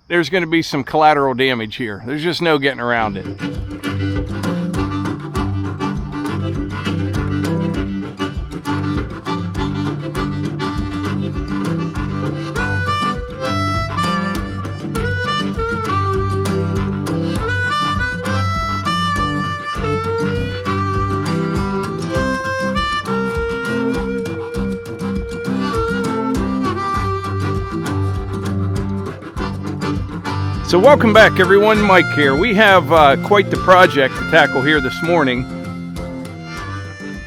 there's going to be some collateral damage here. There's just no getting around it. So welcome back everyone, Mike here. We have quite the project to tackle here this morning.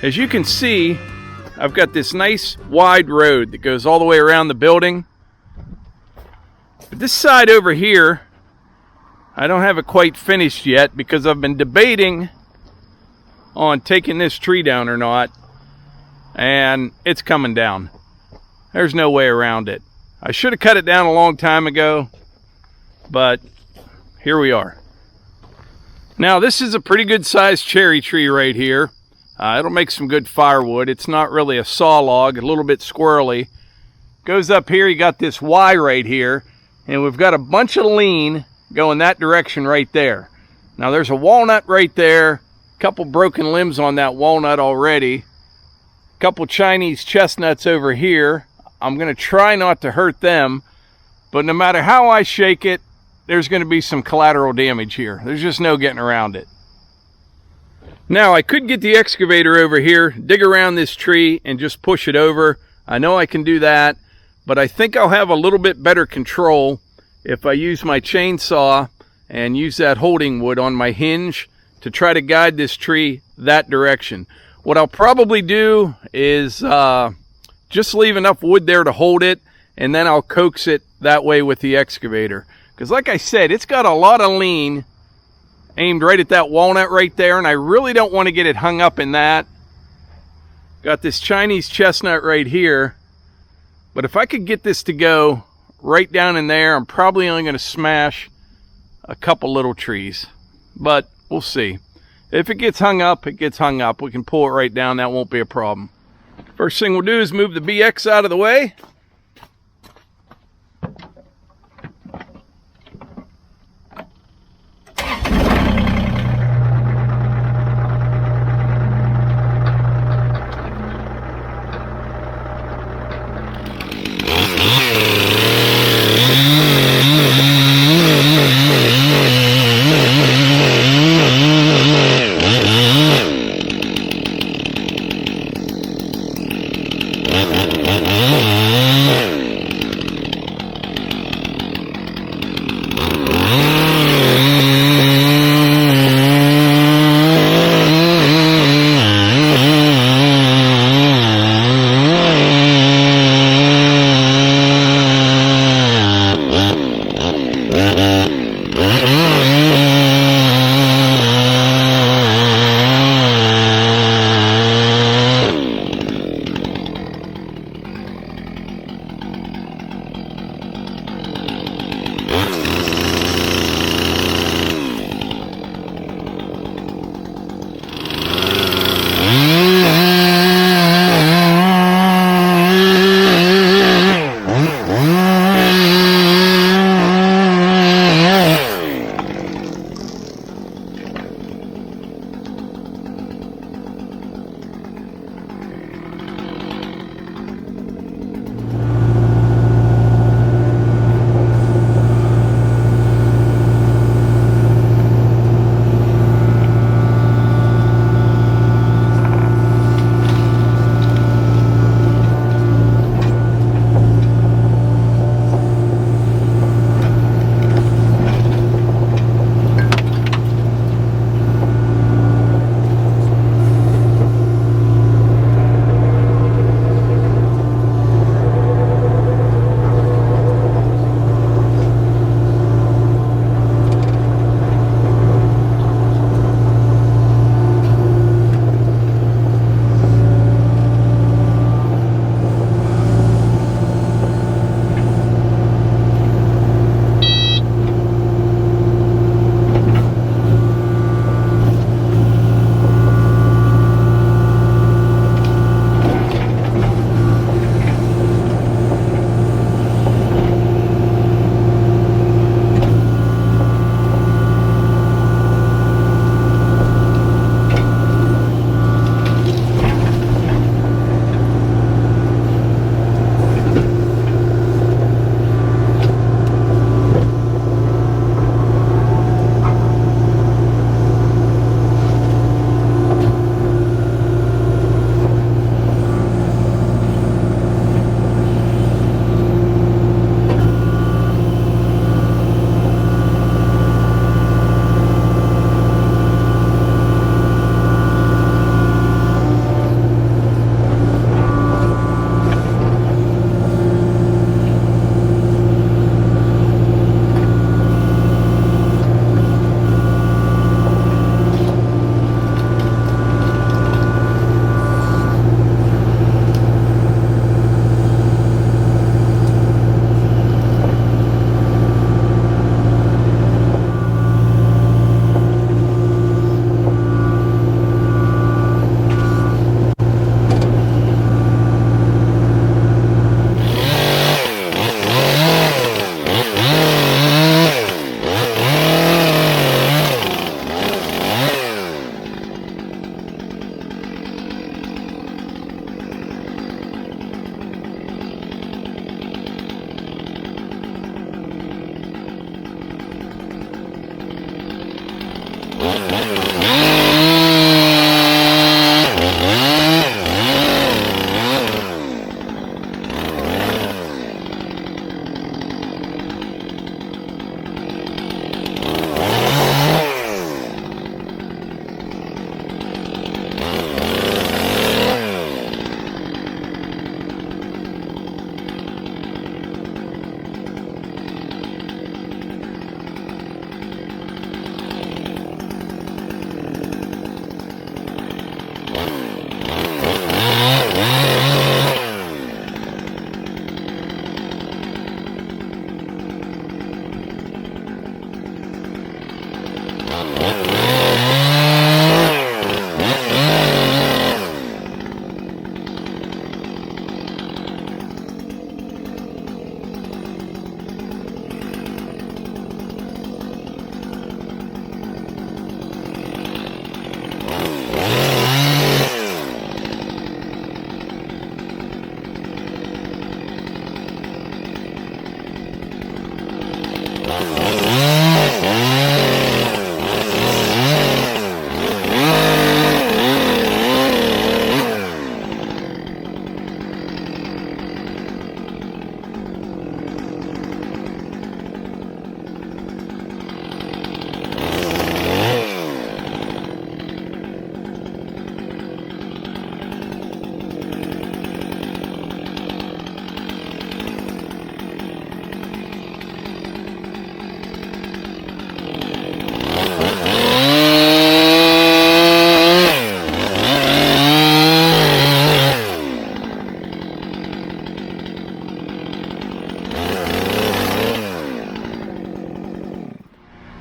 As you can see, I've got this nice wide road that goes all the way around the building. But this side over here, I don't have it quite finished yet because I've been debating on taking this tree down or not. And it's coming down. There's no way around it. I should have cut it down a long time ago. But here we are. Now this is a pretty good sized cherry tree right here. It'll make some good firewood. It's not really a saw log, a little bit squirrely. Goes up here, you got this Y right here, and we've got a bunch of lean going that direction right there. Now there's a walnut right there, a couple broken limbs on that walnut already, a couple Chinese chestnuts over here. I'm gonna try not to hurt them, but no matter how I shake it, there's going to be some collateral damage here. There's just no getting around it. Now, I could get the excavator over here, dig around this tree, and just push it over. I know I can do that, but I think I'll have a little bit better control if I use my chainsaw and use that holding wood on my hinge to try to guide this tree that direction. What I'll probably do is just leave enough wood there to hold it, and then I'll coax it that way with the excavator. Because like I said, it's got a lot of lean aimed right at that walnut right there, and I really don't want to get it hung up in that. Got this Chinese chestnut right here, but if I could get this to go right down in there, I'm probably only going to smash a couple little trees, but we'll see. If it gets hung up, it gets hung up. We can pull it right down. That won't be a problem. First thing we'll do is move the BX out of the way.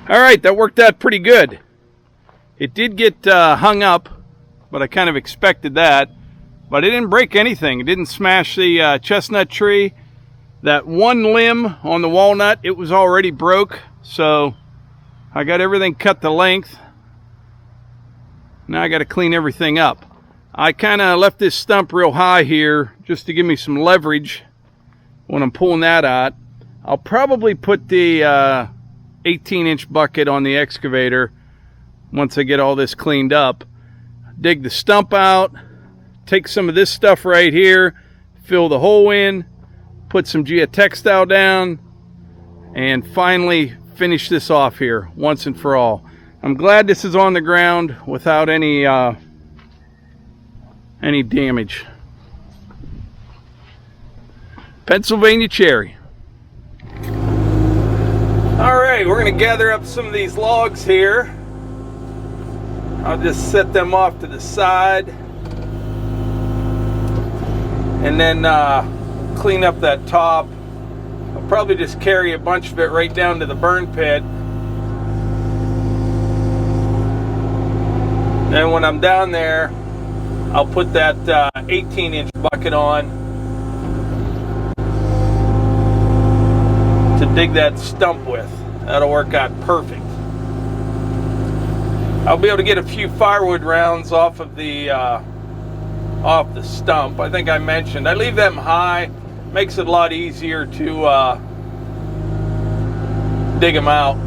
All right, that worked out pretty good. It did get hung up, but I kind of expected that. But it didn't break anything. It didn't smash the chestnut tree. That one limb on the walnut, it was already broke. So I got everything cut to length. Now I got to clean everything up. I kind of left this stump real high here just to give me some leverage when I'm pulling that out. I'll probably put the 18-inch bucket on the excavator once I get all this cleaned up. Dig the stump out, take some of this stuff right here, fill the hole in, put some geotextile down, and finally finish this off here once and for all. I'm glad this is on the ground without any damage. Pennsylvania cherry. All right, we're going to gather up some of these logs here. I'll just set them off to the side and then clean up that top. I'll probably just carry a bunch of it right down to the burn pit. Then when I'm down there, I'll put that 18-inch bucket on to dig that stump with. That'll work out perfect. I'll be able to get a few firewood rounds off of the stump. I think I mentioned I leave them high, makes it a lot easier to dig them out.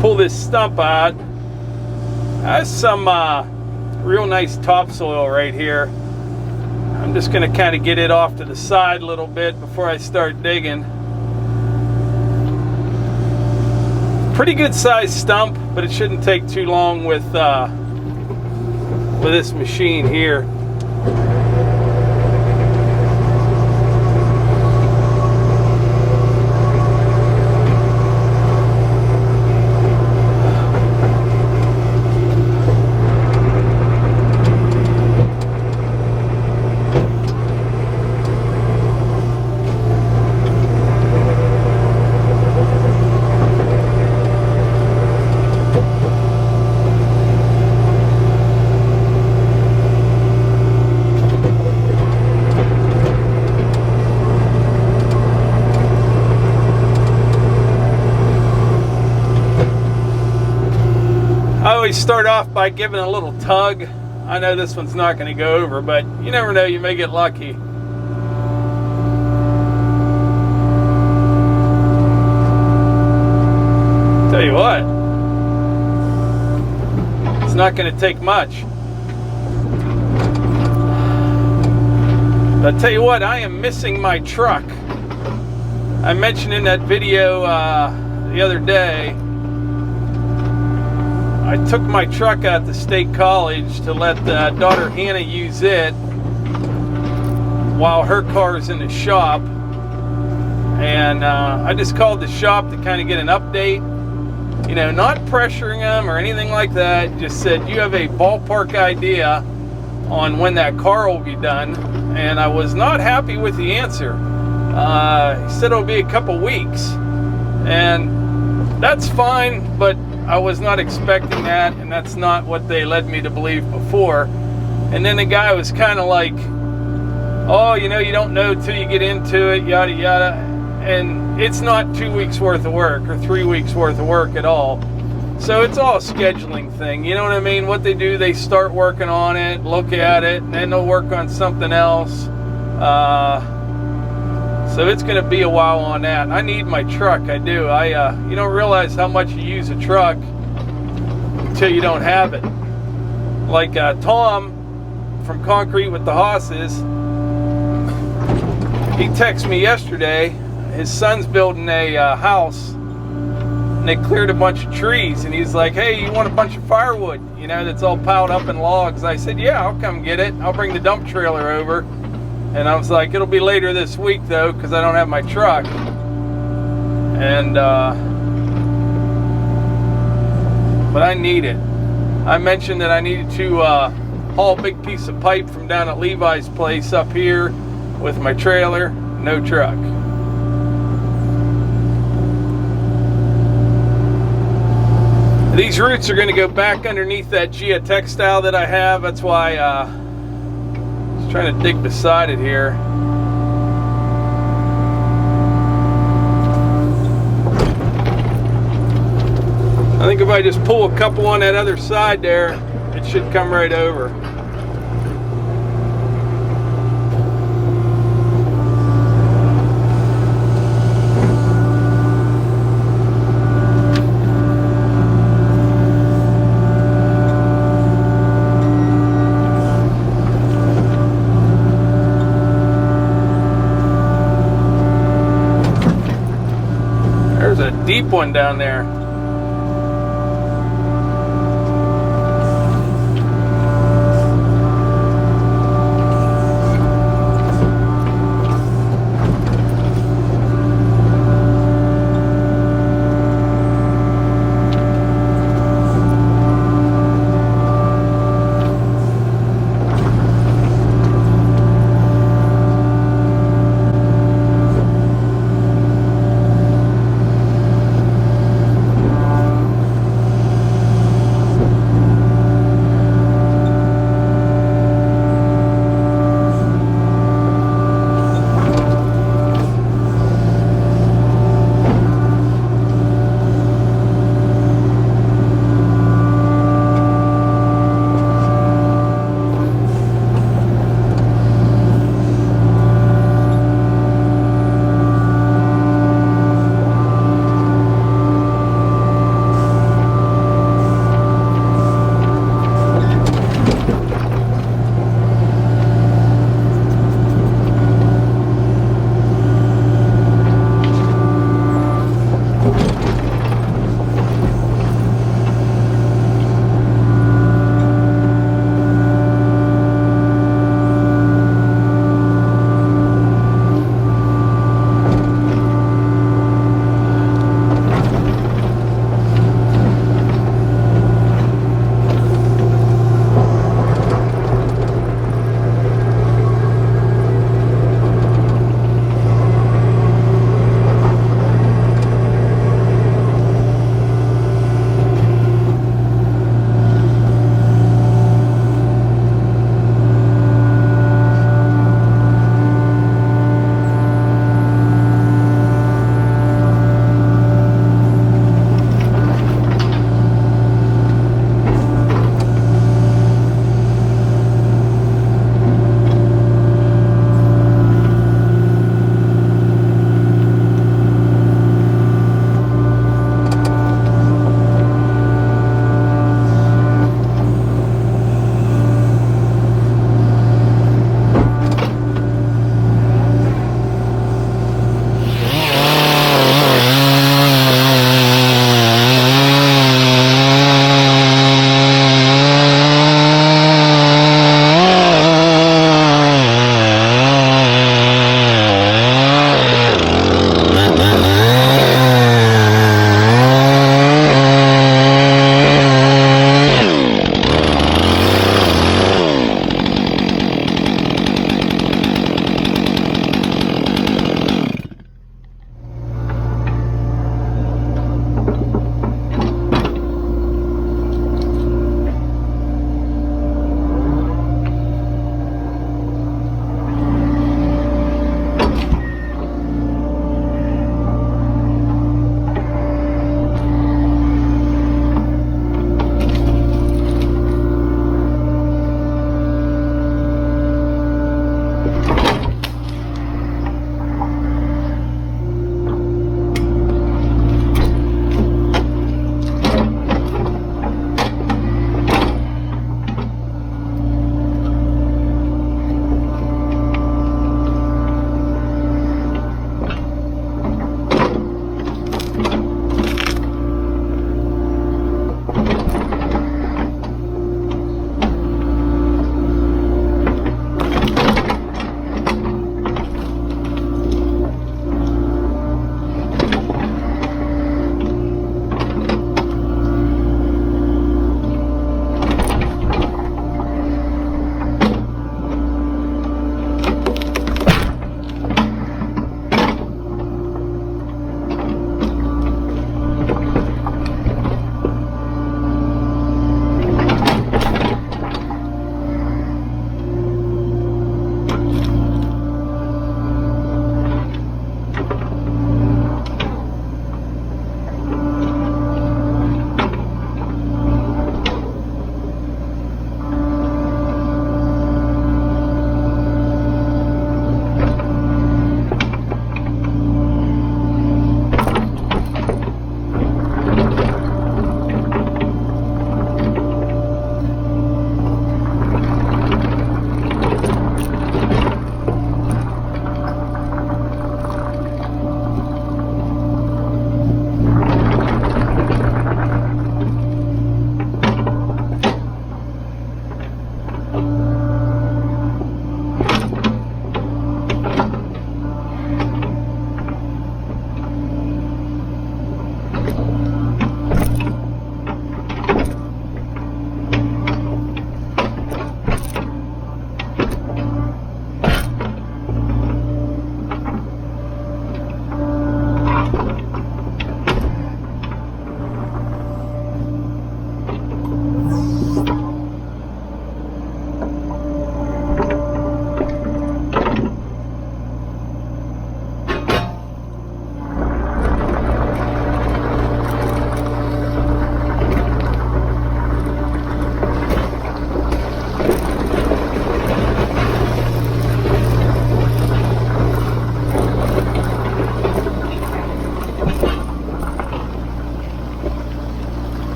Pull this stump out. That's some real nice topsoil right here. I'm just going to kind of get it off to the side a little bit before I start digging. Pretty good sized stump, but it shouldn't take too long with this machine here. I always start off by giving a little tug. I know this one's not going to go over, but you never know, you may get lucky. Tell you what, it's not going to take much. But I tell you what, I am missing my truck. I mentioned in that video the other day, I took my truck out to State College to let daughter Hannah use it while her car's in the shop. And I just called the shop to kind of get an update. You know, not pressuring them or anything like that. Just said, you have a ballpark idea on when that car will be done. And I was not happy with the answer. He said it'll be a couple weeks. And that's fine, but I was not expecting that, and that's not what they led me to believe before. And then the guy was kind of like, oh, you know, you don't know till you get into it, yada yada. And it's not 2 weeks worth of work or 3 weeks worth of work at all. So it's all a scheduling thing, you know what I mean? What they do, they start working on it, look at it, and then they'll work on something else. So it's going to be a while on that. I need my truck, I do. You don't realize how much you use a truck until you don't have it. Like Tom from Concrete with the Hosses, he texted me yesterday. His son's building a house, and they cleared a bunch of trees, and he's like, hey, you want a bunch of firewood, you know, that's all piled up in logs? I said, yeah, I'll come get it. I'll bring the dump trailer over. And I was like, it'll be later this week though, because I don't have my truck. And but I need it. I mentioned that I needed to haul a big piece of pipe from down at Levi's place up here with my trailer. No truck. These roots are going to go back underneath that geotextile that I have. That's why trying to dig beside it here. I think if I just pull a couple on that other side there, it should come right over. Deep one down there.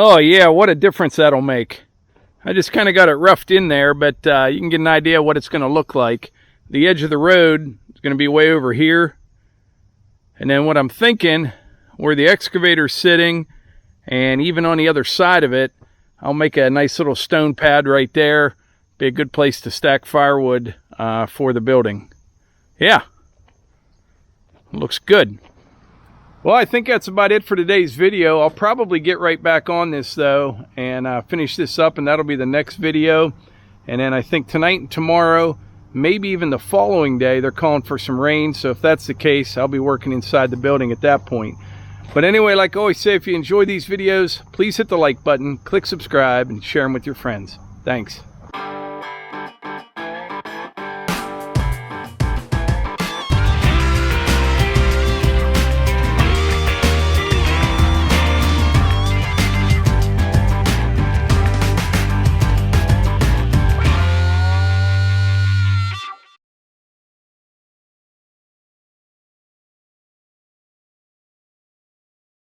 Oh yeah, what a difference that'll make. I just kind of got it roughed in there, but you can get an idea what it's going to look like. The edge of the road is going to be way over here. And then what I'm thinking, where the excavator's sitting, and even on the other side of it, I'll make a nice little stone pad right there. Be a good place to stack firewood for the building. Yeah, looks good. Well, I think that's about it for today's video. I'll probably get right back on this though and finish this up, and that'll be the next video. And then I think tonight and tomorrow, maybe even the following day, they're calling for some rain. So if that's the case, I'll be working inside the building at that point. But anyway, like I always say, if you enjoy these videos, please hit the like button, click subscribe, and share them with your friends. Thanks.